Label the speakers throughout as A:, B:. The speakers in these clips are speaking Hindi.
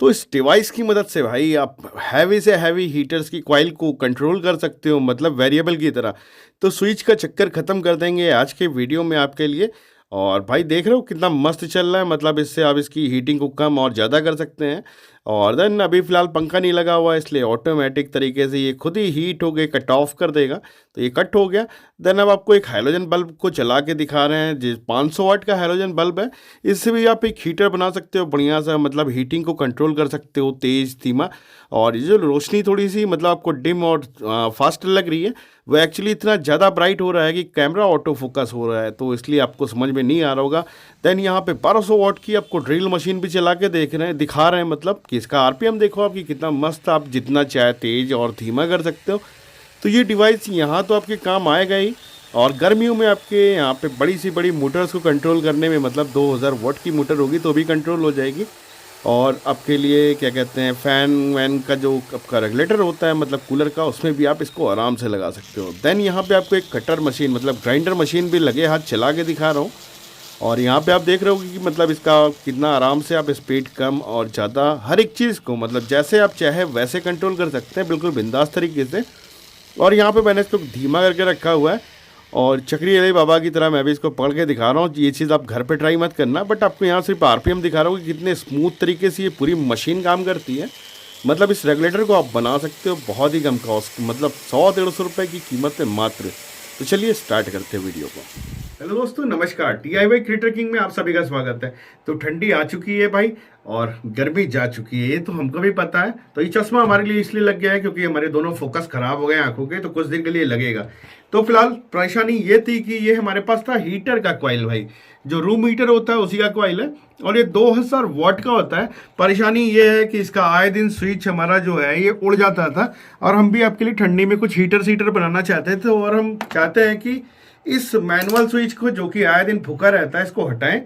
A: तो इस डिवाइस की मदद से भाई आप हैवी से हैवी हीटर्स की कॉइल को कंट्रोल कर सकते हो, मतलब वेरिएबल की तरह। तो स्विच का चक्कर ख़त्म कर देंगे आज के वीडियो में आपके लिए। और भाई देख रहे हो कितना मस्त चल रहा है, मतलब इससे आप इसकी हीटिंग को कम और ज़्यादा कर सकते हैं। और देन अभी फ़िलहाल पंखा नहीं लगा हुआ है, इसलिए ऑटोमेटिक तरीके से ये खुद ही हीट हो गए, कट ऑफ कर देगा। तो ये कट हो गया। देन अब आपको एक हैलोजन बल्ब को चला के दिखा रहे हैं, जिस 500 वाट का हैलोजन बल्ब है। इससे भी आप एक हीटर बना सकते हो बढ़िया सा, मतलब हीटिंग को कंट्रोल कर सकते हो, तेज़ धीमा। और ये जो रोशनी थोड़ी सी मतलब आपको डिम और फास्ट लग रही है, वो एक्चुअली इतना ज़्यादा ब्राइट हो रहा है कि कैमरा ऑटो फोकस हो रहा है, तो इसलिए आपको समझ में नहीं आ रहा होगा। देन यहाँ पे 1200 वाट की आपको ड्रिल मशीन भी चला के दिखा रहे हैं, मतलब कि इसका आरपीएम देखो आपकी कितना मस्त, आप जितना चाहे तेज़ और धीमा कर सकते हो। तो ये डिवाइस यहाँ तो आपके काम आएगा ही। और गर्मियों में आपके यहाँ पे बड़ी सी बड़ी मोटर्स को कंट्रोल करने में, मतलब 2000 वाट की मोटर होगी तो भी कंट्रोल हो जाएगी। और आपके लिए क्या कहते हैं, फ़ैन वैन का जो आपका रेगुलेटर होता है, मतलब कूलर का, उसमें भी आप इसको आराम से लगा सकते हो। देन यहाँ पे आपको एक कटर मशीन, मतलब ग्राइंडर मशीन भी लगे हाथ चला के दिखा रहा हूँ। और यहाँ पे आप देख रहे हो कि मतलब इसका कितना आराम से आप स्पीड कम और ज़्यादा हर एक चीज़ को, मतलब जैसे आप चाहे वैसे कंट्रोल कर सकते हैं, बिल्कुल बिंदास तरीके से। और यहाँ पे मैंने इसको धीमा करके रखा हुआ है। और चक्री अली बाबा की तरह मैं भी इसको पढ़ के दिखा रहा हूँ। ये चीज़ आप घर पे ट्राई मत करना, बट आपको यहाँ सिर्फ आरपीएम दिखा रहा हूँ कि कितने स्मूथ तरीके से ये पूरी मशीन काम करती है। मतलब इस रेगुलेटर को आप बना सकते हो बहुत ही कम कॉस्ट, मतलब 100-150 रुपये की कीमत में मात्र। तो चलिए स्टार्ट करते हैं वीडियो को। हेलो दोस्तों, नमस्कार। DIY क्रिएटर किंग में आप सभी का स्वागत है। तो ठंडी आ चुकी है भाई, और गर्मी जा चुकी है, ये तो हमको भी पता है। तो ये चश्मा हमारे लिए इसलिए लग गया है क्योंकि हमारे दोनों फोकस खराब हो गए आंखों के, तो कुछ दिन के लिए लगेगा। तो फिलहाल परेशानी ये थी कि ये हमारे पास था हीटर का कॉइल भाई, जो रूम हीटर होता है उसी का कॉइल है, और ये 2000 वाट का होता है। परेशानी ये है कि इसका आए दिन स्विच हमारा जो है ये उड़ जाता था। और हम भी आपके लिए ठंडी में कुछ हीटर बनाना चाहते थे, और हम चाहते हैं कि इस मैनुअल स्विच को, जो कि आए दिन फूका रहता है, इसको हटाएं।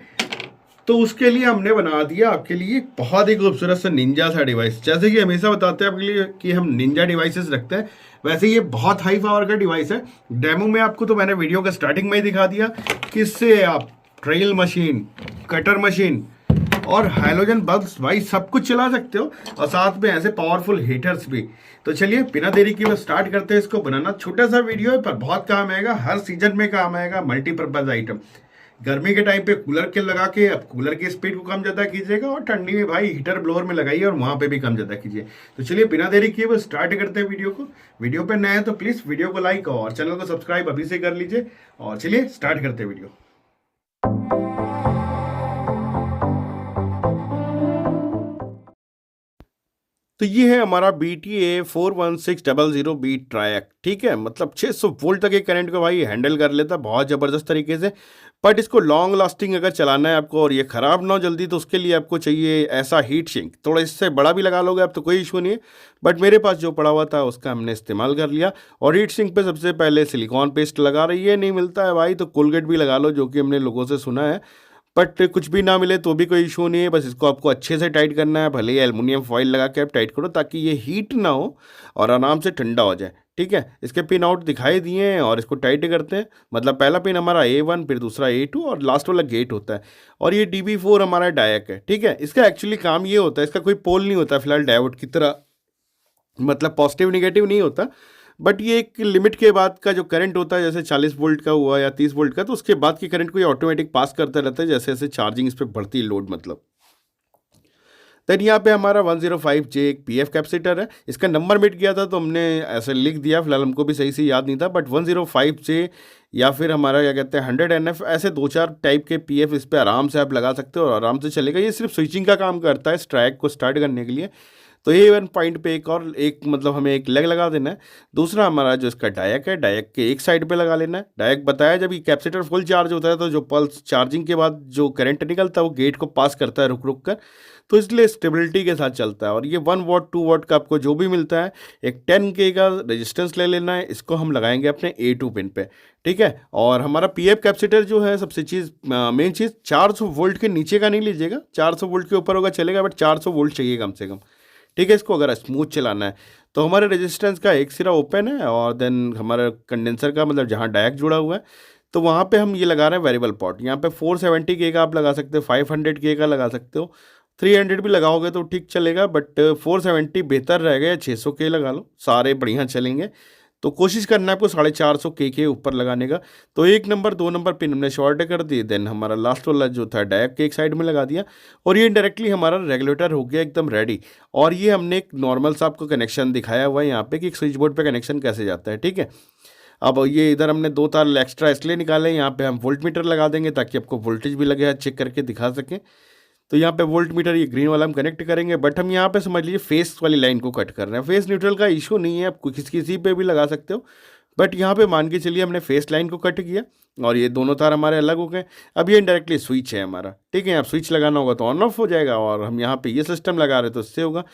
A: तो उसके लिए हमने बना दिया आपके लिए एक बहुत ही खूबसूरत सा निंजा सा डिवाइस। जैसे कि हमेशा बताते हैं आपके लिए कि हम निंजा डिवाइसेस रखते हैं, वैसे ये बहुत हाई पावर का डिवाइस है। डेमो में आपको तो मैंने वीडियो का स्टार्टिंग में ही दिखा दिया कि इससे आप ड्रिल मशीन, कटर मशीन और हैलोजन बल्ब्स भाई सब कुछ चला सकते हो, और साथ में ऐसे पावरफुल हीटर्स भी। तो चलिए बिना देरी के बस स्टार्ट करते हैं इसको बनाना। छोटा सा वीडियो है पर बहुत काम आएगा, हर सीजन में काम आएगा, मल्टीपर्पज आइटम। गर्मी के टाइम पे कूलर के लगा के अब कूलर की स्पीड को कम ज़्यादा कीजिएगा, और ठंडी में भाई हीटर ब्लोअर में लगाइए और वहाँ पे भी कम ज़्यादा कीजिए। तो चलिए बिना देरी किए बस स्टार्ट करते हैं वीडियो को। वीडियो पे नए हैं तो प्लीज़ वीडियो को लाइक और चैनल को सब्सक्राइब अभी से कर लीजिए, और चलिए स्टार्ट करते हैं वीडियो। तो ये है हमारा BTA 41600B ट्रायक, ठीक है। मतलब 600 वोल्ट तक के करंट को भाई हैंडल कर लेता है बहुत ज़बरदस्त तरीके से। बट इसको लॉन्ग लास्टिंग अगर चलाना है आपको और ये ख़राब ना हो जल्दी, तो उसके लिए आपको चाहिए ऐसा हीट सिंक। थोड़ा इससे बड़ा भी लगा लोगे आप तो कोई इशू नहीं है, बट मेरे पास जो पड़ा हुआ था उसका हमने इस्तेमाल कर लिया। और हीट सिंक पे सबसे पहले सिलिकॉन पेस्ट लगा रही है, नहीं मिलता है भाई तो कोलगेट भी लगा लो, जो कि हमने लोगों से सुना है। बट कुछ भी ना मिले तो भी कोई इशू नहीं है, बस इसको आपको अच्छे से टाइट करना है। भले ही एल्युमिनियम फॉइल लगा के आप टाइट करो, ताकि ये हीट ना हो और आराम से ठंडा हो जाए, ठीक है। इसके पिन आउट दिखाई दिए हैं और इसको टाइट करते हैं। मतलब पहला पिन हमारा A1, फिर दूसरा A2 और लास्ट वाला गेट होता है। और ये DB4 हमारा डायक है, ठीक है। इसका एक्चुअली काम ये होता है, इसका कोई पोल नहीं होता फिलहाल डायोड की तरह, मतलब पॉजिटिव निगेटिव नहीं होता। बट ये एक लिमिट के बाद का जो करंट होता है, जैसे 40 वोल्ट का हुआ या 30 वोल्ट का, तो उसके बाद की करंट को ये ऑटोमेटिक पास करता रहता है जैसे जैसे चार्जिंग इस पर बढ़ती है लोड, मतलब। देन यहाँ पे हमारा 105J एक PF कैपेसिटर है। इसका नंबर मिट गया था तो हमने ऐसे लिख दिया, फिलहाल हमको भी सही से याद नहीं था। बट 105J या फिर हमारा क्या कहते हैं 100 NF, ऐसे 2-4 टाइप के PF इस पर आराम से आप लगा सकते हो और आराम से चलेगा। ये सिर्फ स्विचिंग का काम करता है, इस ट्रैक को स्टार्ट करने के लिए। तो ये वन पॉइंट पे एक और एक, मतलब हमें एक लेग लगा देना है। दूसरा हमारा जो इसका डायक है, डायक के एक साइड पे लगा लेना है। डायक बताया जब ये कैपेसिटर फुल चार्ज होता है तो जो पल्स चार्जिंग के बाद जो करंट निकलता है वो गेट को पास करता है रुक रुक कर, तो इसलिए स्टेबिलिटी के साथ चलता है। और ये 1 वाट 2 वाट का आपको जो भी मिलता है, एक 10K का रेजिस्टेंस ले लेना है। इसको हम लगाएंगे अपने A2 पिन पे, ठीक है। और हमारा PF कैपेसिटर जो है, सबसे चीज़ मेन चीज़ 400 वोल्ट के नीचे का नहीं लीजिएगा। 400 वोल्ट के ऊपर होगा चलेगा, बट 400 वोल्ट चाहिए कम से कम, ठीक है। इसको अगर स्मूथ चलाना है तो हमारे रेजिस्टेंस का एक सिरा ओपन है, और देन हमारा कंडेंसर का, मतलब जहाँ डायक जुड़ा हुआ है, तो वहाँ पे हम ये लगा रहे हैं वेरिएबल पॉट। यहाँ पे 470K का आप लगा सकते हो, 500K का लगा सकते हो, 300 भी लगाओगे तो ठीक चलेगा, बट 470 बेहतर रहेगा, या 600 के लगा लो, सारे बढ़िया चलेंगे। तो कोशिश करना है आपको 450 के ऊपर लगाने का। तो 1 नंबर 2 नंबर पिन हमने शॉर्ट कर दिए, देन हमारा लास्ट वाला जो था डैक के एक साइड में लगा दिया, और ये डायरेक्टली हमारा रेगुलेटर हो गया एकदम रेडी। और ये हमने एक नॉर्मल सा आपको कनेक्शन दिखाया हुआ है यहाँ पे कि एक स्विच बोर्ड पे कनेक्शन कैसे जाता है, ठीक है। अब ये इधर हमने 2 तार एक्स्ट्रा इसलिए निकाले, यहाँ पे हम वोल्ट मीटर लगा देंगे ताकि आपको वोल्टेज भी लगे, चेक करके दिखा सकें। तो यहाँ पे वोल्ट मीटर ये ग्रीन वाला हम कनेक्ट करेंगे, बट हम यहाँ पे समझ लीजिए फेस वाली लाइन को कट कर रहे हैं। फेस न्यूट्रल का इशू नहीं है, आप किसी पे भी लगा सकते हो, बट यहाँ पे मान के चलिए हमने फेस लाइन को कट किया और ये दोनों तार हमारे अलग हो गए। अब ये डायरेक्टली स्विच है हमारा, ठीक है। आप स्विच लगाना होगा तो ऑन ऑफ हो जाएगा, और हम यहाँ पे ये सिस्टम लगा रहे तो इससे होगा।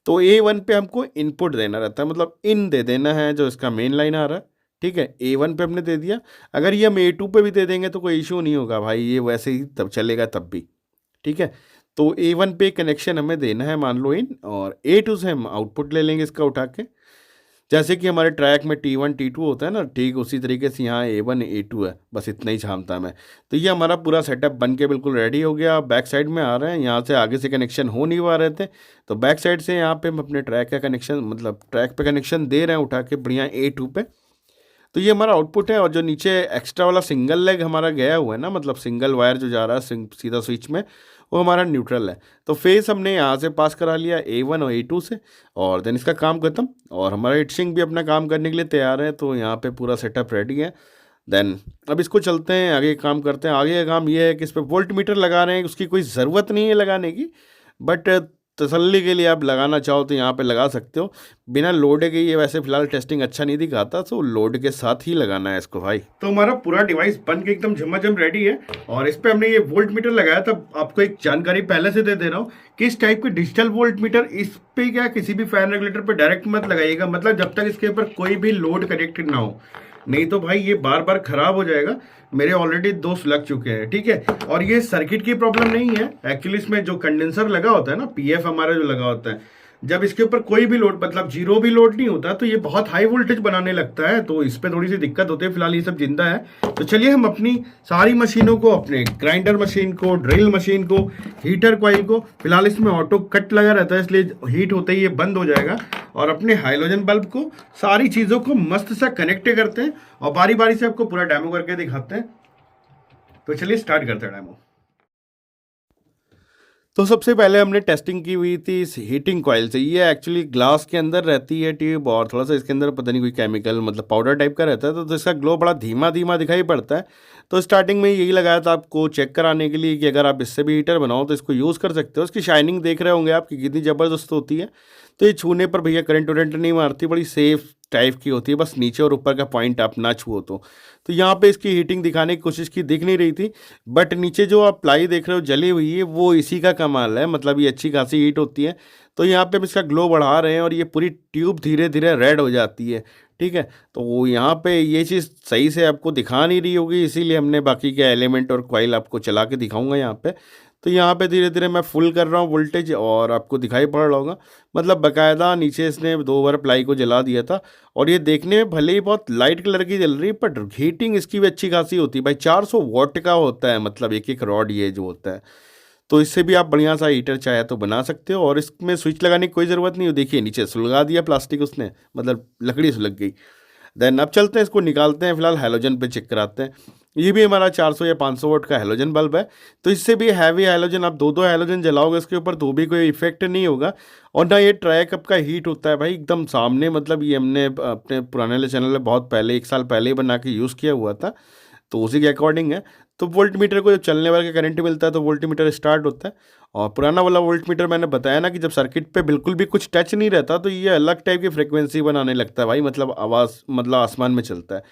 A: तो A1 पे हमको इनपुट देना रहता है, मतलब इन दे देना है जो इसका मेन लाइन आ रहा है, ठीक है। A1 पे हमने दे दिया, अगर ये हम A2 पे भी दे देंगे तो कोई इशू नहीं होगा भाई, ये वैसे ही तब चलेगा तब भी, ठीक है। तो A1 पे कनेक्शन हमें देना है मान लो इन, और A2 से हम आउटपुट ले लेंगे इसका उठा के। जैसे कि हमारे ट्रैक में T1 T2 होता है ना, ठीक उसी तरीके से यहाँ A1 A2 है, बस इतना ही छामता मैं। तो ये हमारा पूरा सेटअप बन के बिल्कुल रेडी हो गया। बैक साइड में आ रहे हैं, यहाँ से आगे से कनेक्शन हो नहीं पा रहे थे, तो बैक साइड से यहाँ पे हम अपने ट्रैक का कनेक्शन, मतलब ट्रैक पे कनेक्शन दे रहे हैं उठा के बढ़िया A2 पे। तो ये हमारा आउटपुट है, और जो नीचे एक्स्ट्रा वाला सिंगल लेग हमारा गया हुआ है ना, मतलब सिंगल वायर जो जा रहा है सीधा स्विच में, वो हमारा न्यूट्रल है। तो फेस हमने यहाँ से पास करा लिया A1 और A2 से, और देन इसका काम खत्म, और हमारा हिटसिंग भी अपना काम करने के लिए तैयार है। तो यहाँ पे पूरा सेटअप रेडी है। देन अब इसको चलते हैं आगे, काम करते हैं। आगे का काम ये है कि इस पर वोल्ट मीटर लगा रहे हैं, उसकी कोई ज़रूरत नहीं है लगाने की, बट तसल्ली के लिए आप लगाना चाहो तो यहाँ पे लगा सकते हो। बिना लोड के ये वैसे फिलहाल टेस्टिंग अच्छा नहीं दिखाता, तो लोड के साथ ही लगाना है इसको भाई। तो हमारा पूरा डिवाइस बन के एकदम झमाझम रेडी है, और इस पे हमने ये वोल्ट मीटर लगाया था। आपको एक जानकारी पहले से दे रहा हूँ, किस टाइप के डिजिटल वोल्ट मीटर, इस पे क्या किसी भी फैन रेगुलेटर पे डायरेक्ट मत लगाइएगा, मतलब जब तक इसके ऊपर कोई भी लोड कनेक्टेड ना हो, नहीं तो भाई ये बार बार खराब हो जाएगा। मेरे ऑलरेडी 2 लग चुके हैं, ठीक है। और ये सर्किट की प्रॉब्लम नहीं है एक्चुअली, इसमें जो कंडेंसर लगा होता है ना, पीएफ हमारा जो लगा होता है, जब इसके ऊपर कोई भी लोड, मतलब जीरो भी लोड नहीं होता, तो ये बहुत हाई वोल्टेज बनाने लगता है, तो इस पे थोड़ी सी दिक्कत होती है। फिलहाल ये सब जिंदा है। तो चलिए हम अपनी सारी मशीनों को, अपने ग्राइंडर मशीन को, ड्रिल मशीन को, हीटर कॉइल को, फिलहाल इसमें ऑटो कट लगा रहता है इसलिए हीट होते ही ये बंद हो जाएगा, और अपने हाइलोजन बल्ब को, सारी चीज़ों को मस्त सा कनेक्ट करते हैं, और बारी बारी से आपको पूरा डेमो करके दिखाते हैं। तो चलिए स्टार्ट करते हैं डेमो। तो सबसे पहले हमने टेस्टिंग की हुई थी इस हीटिंग कॉइल से। ये एक्चुअली ग्लास के अंदर रहती है ट्यूब, और थोड़ा सा इसके अंदर पता नहीं कोई केमिकल, मतलब पाउडर टाइप का रहता है, तो इसका ग्लो बड़ा धीमा धीमा दिखाई पड़ता है। तो स्टार्टिंग में यही लगाया था आपको चेक कराने के लिए कि अगर आप इससे भी हीटर बनाओ तो इसको यूज़ कर सकते हो। इसकी शाइनिंग देख रहे होंगे आप कि कितनी ज़बरदस्त होती है। तो ये छूने पर भैया करंट वरेंट नहीं मारती, बड़ी सेफ टाइप की होती है, बस नीचे और ऊपर का पॉइंट आप ना छुओ तो यहाँ पे इसकी हीटिंग दिखाने की कोशिश की, दिख नहीं रही थी, बट नीचे जो आप प्लाई देख रहे हो जली हुई है, वो इसी का कमाल है, मतलब ये अच्छी खासी हीट होती है। तो यहाँ पे हम इसका ग्लो बढ़ा रहे हैं, और ये पूरी ट्यूब धीरे धीरे रेड हो जाती है, ठीक है। तो यहाँ पे ये चीज़ सही से आपको दिखा नहीं रही होगी, इसीलिए हमने बाकी के एलिमेंट और कॉइल आपको चला के दिखाऊंगा यहाँ पे। तो यहाँ पे धीरे धीरे मैं फुल कर रहा हूँ वोल्टेज, और आपको दिखाई पड़ रहा होगा, मतलब बाकायदा नीचे इसने 2 बार प्लाई को जला दिया था। और ये देखने में भले ही बहुत लाइट कलर की जल रही है, पर हीटिंग इसकी भी अच्छी खासी होती है भाई। 400 वॉट का होता है, मतलब एक एक रॉड ये जो होता है, तो इससे भी आप बढ़िया सा हीटर चाहे तो बना सकते हो। और इसमें स्विच लगाने की कोई ज़रूरत नहीं हो, देखिए नीचे सुलगा दिया प्लास्टिक उसने, मतलब लकड़ी सुलग गई। देन अब चलते हैं इसको निकालते हैं, फिलहाल हैलोजन पे चेक कराते हैं। ये भी हमारा 400 या 500 वाट का हैलोजन बल्ब है, तो इससे भी हैवी हैलोजन, आप 2 हैलोजन जलाओगे इसके ऊपर तो भी कोई इफेक्ट नहीं होगा। और ना ये ट्रैक आपका हीट होता है भाई एकदम सामने, मतलब ये हमने अपने पुराने वाले चैनल में बहुत पहले, 1 साल पहले ही बना के यूज़ किया हुआ था, तो उसी के अकॉर्डिंग है। तो वोल्ट मीटर को जब चलने वाले का करंट मिलता है तो वोल्ट मीटर स्टार्ट होता है। और पुराना वाला वोल्ट मीटर मैंने बताया ना कि जब सर्किट पे बिल्कुल भी कुछ टच नहीं रहता तो ये अलग टाइप की फ्रिक्वेंसी बनाने लगता है भाई, मतलब आवाज़, मतलब आसमान में चलता है।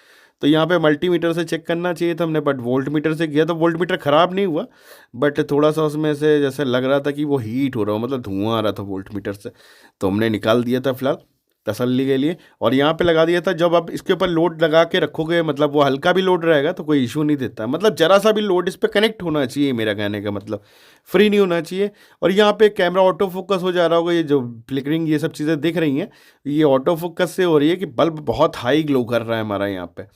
A: तो यहाँ पे मल्टीमीटर से चेक करना चाहिए था हमने, बट वोल्ट मीटर से किया तो वोल्ट मीटर ख़राब नहीं हुआ, बट थोड़ा सा उसमें से जैसे लग रहा था कि वो हीट हो रहा हो, मतलब धुआं आ रहा था वोल्ट मीटर से, तो हमने निकाल दिया था फिलहाल तसल्ली के लिए। और यहाँ पे लगा दिया था, जब आप इसके ऊपर लोड लगा के रखोगे, मतलब वो हल्का भी लोड रहेगा तो कोई इशू नहीं देता, मतलब जरा सा भी लोड इस पर कनेक्ट होना चाहिए, मेरा कहने का मतलब फ्री नहीं होना चाहिए। और यहाँ पे कैमरा ऑटो फोकस हो जा रहा होगा, ये जो फ्लिकरिंग ये सब चीज़ें दिख रही हैं, ये ऑटो फोकस से हो रही है कि बल्ब बहुत हाई ग्लो कर रहा है हमारा यहाँ पे,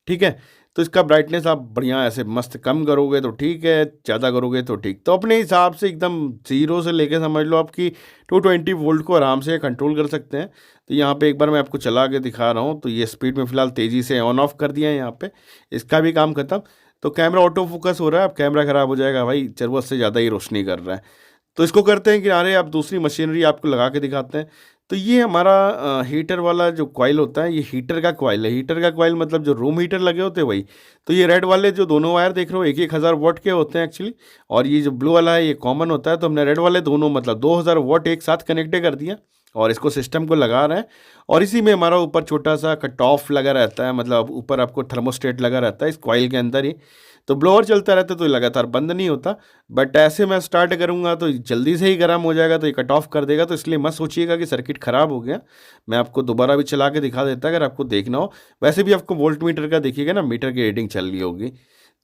A: ठीक है। तो इसका ब्राइटनेस आप बढ़िया ऐसे मस्त कम करोगे तो ठीक है, ज़्यादा करोगे तो ठीक। तो अपने हिसाब से एकदम ज़ीरो से लेके समझ लो आपकी 220 वोल्ट को आराम से कंट्रोल कर सकते हैं। तो यहाँ पे एक बार मैं आपको चला के दिखा रहा हूँ। तो ये स्पीड में फ़िलहाल तेज़ी से ऑन ऑफ कर दिया है यहाँ पे, इसका भी काम खत्म। तो कैमरा ऑटो फोकस हो रहा है, अब कैमरा ख़राब हो जाएगा भाई, ज़रूरत से ज़्यादा ही रोशनी कर रहा है। तो इसको करते हैं किनारे, आप दूसरी मशीनरी आपको लगा के दिखाते हैं। तो ये हमारा हीटर वाला जो कॉइल होता है, ये हीटर का कॉइल है। हीटर का कॉइल मतलब जो रूम हीटर लगे होते हैं वही। तो ये रेड वाले जो दोनों वायर देख रहे हो, 1,000 वॉट के होते हैं एक्चुअली, और ये जो ब्लू वाला है ये कॉमन होता है। तो हमने रेड वाले दोनों मतलब 2,000 वॉट एक साथ कनेक्ट कर दिया और इसको सिस्टम को लगा रहे हैं। और इसी में हमारा ऊपर छोटा सा कट ऑफ लगा रहता है, मतलब ऊपर आपको थर्मोस्टेट लगा रहता है इस कॉइल के अंदर ही। तो ब्लोअर चलता रहता है तो ये लगातार बंद नहीं होता, बट ऐसे मैं स्टार्ट करूँगा तो जल्दी से ही गर्म हो जाएगा, तो ये कट ऑफ कर देगा। तो इसलिए मत सोचिएगा कि सर्किट ख़राब हो गया। मैं आपको दोबारा भी चला के दिखा देता अगर आपको देखना हो। वैसे भी आपको वोल्ट मीटर का देखिएगा ना, मीटर की रीडिंग चल रही होगी।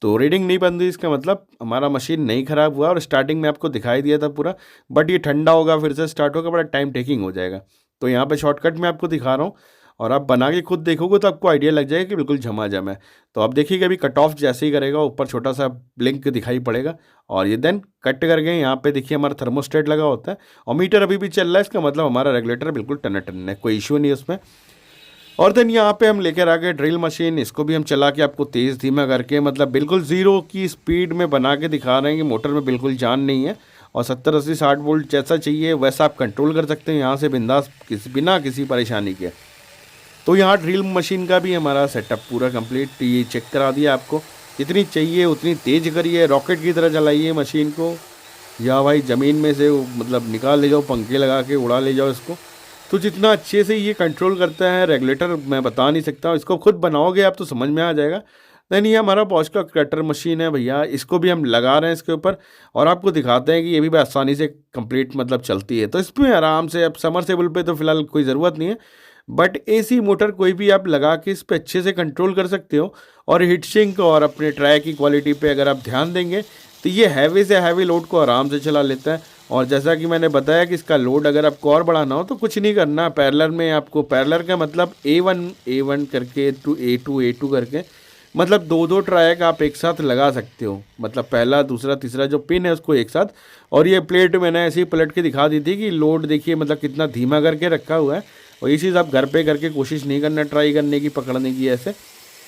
A: तो रीडिंग नहीं बंद हुई इसका मतलब हमारा मशीन नहीं ख़राब हुआ। और स्टार्टिंग में आपको दिखाई दिया था पूरा, बट ये ठंडा होगा फिर से स्टार्ट होगा, बड़ा टाइम टेकिंग हो जाएगा। तो यहाँ पे शॉर्टकट में आपको दिखा रहा हूँ, और आप बना के खुद देखोगे तो आपको आइडिया लग जाएगा कि बिल्कुल झमाझम है। तो आप देखिएगा अभी कट ऑफ जैसे ही करेगा ऊपर छोटा सा ब्लिंक दिखाई पड़ेगा, और ये देन कट कर गए। यहाँ पे देखिए हमारा थर्मोस्टेट लगा होता है और मीटर अभी भी चल रहा है, इसका मतलब हमारा रेगुलेटर बिल्कुल टन टन है, कोई इशू नहीं है उसमें। और देन यहाँ पे हम लेकर आ गए ड्रिल मशीन। इसको भी हम चला के आपको तेज़ धीमा करके मतलब बिल्कुल ज़ीरो की स्पीड में बना के दिखा रहे हैं कि मोटर में बिल्कुल जान नहीं है, और 70 80 60 वोल्ट जैसा चाहिए वैसा आप कंट्रोल कर सकते हैं यहाँ से बिंदास, बिना किसी परेशानी के। तो यहाँ ड्रिल मशीन का भी हमारा सेटअप पूरा कंप्लीट, ये चेक करा दिया आपको। जितनी चाहिए उतनी तेज़ करिए, रॉकेट की तरह चलाइए मशीन को, या भाई ज़मीन में से मतलब निकाल ले जाओ, पंखे लगा के उड़ा ले जाओ इसको। तो जितना अच्छे से ये कंट्रोल करता है रेगुलेटर मैं बता नहीं सकता, इसको खुद बनाओगे आप तो समझ में आ जाएगा। देन ये हमारा बॉश का कटर मशीन है भैया, इसको भी हम लगा रहे हैं इसके ऊपर, और आपको दिखाते हैं कि ये भी आसानी से कंप्लीट मतलब चलती है। तो इसमें आराम से, अब समरसेबल पे तो फिलहाल कोई ज़रूरत नहीं है, बट एसी मोटर कोई भी आप लगा के इस पर अच्छे से कंट्रोल कर सकते हो। और हीट सिंक और अपने ट्राई की क्वालिटी पे अगर आप ध्यान देंगे तो ये हैवी से हैवी लोड को आराम से चला लेता है। और जैसा कि मैंने बताया कि इसका लोड अगर आपको और बढ़ाना हो तो कुछ नहीं करना, पैरेलल में आपको, पैरेलल का मतलब A1 करके टू A2 करके, मतलब दो दो ट्रैक आप एक साथ लगा सकते हो, मतलब पहला दूसरा तीसरा जो पिन है उसको एक साथ। और ये प्लेट मैंने ऐसे ही पलट के दिखा दी थी कि लोड देखिए मतलब कितना धीमा करके रखा हुआ है। और ये चीज़ आप घर पे करके कोशिश नहीं करना ट्राई करने की, पकड़ने की ऐसे।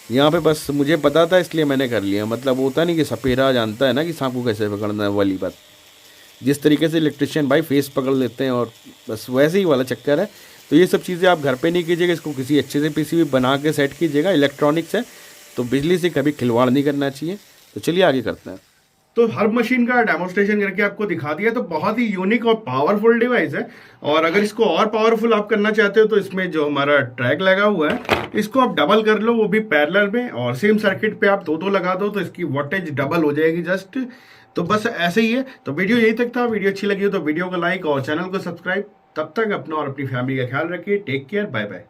A: यहाँ पे बस मुझे पता था इसलिए मैंने कर लिया, मतलब होता नहीं कि सपेरा जानता है ना कि सांप को कैसे पकड़ना है वाली बात, जिस तरीके से इलेक्ट्रिशियन भाई फेस पकड़ लेते हैं, और बस वैसे ही वाला चक्कर है। तो ये सब चीज़ें आप घर पे नहीं कीजिएगा, इसको किसी अच्छे से पीसीबी बना के सेट कीजिएगा। इलेक्ट्रॉनिक्स है तो बिजली से कभी खिलवाड़ नहीं करना चाहिए। तो चलिए आगे करते हैं। तो हर मशीन का डेमोस्ट्रेशन करके आपको दिखा दिया। तो बहुत ही यूनिक और पावरफुल डिवाइस है, और अगर इसको और पावरफुल आप करना चाहते हो तो इसमें जो हमारा ट्रैक लगा हुआ है इसको आप डबल कर लो, वो भी पैरेलल में, और सेम सर्किट पे आप दो लगा दो तो इसकी वोल्टेज डबल हो जाएगी जस्ट। तो बस ऐसे ही है। तो वीडियो यही तक था, वीडियो अच्छी लगी हो तो वीडियो को लाइक और चैनल को सब्सक्राइब। तब तक अपना और अपनी फैमिली का ख्याल रखिए। Take care, bye bye.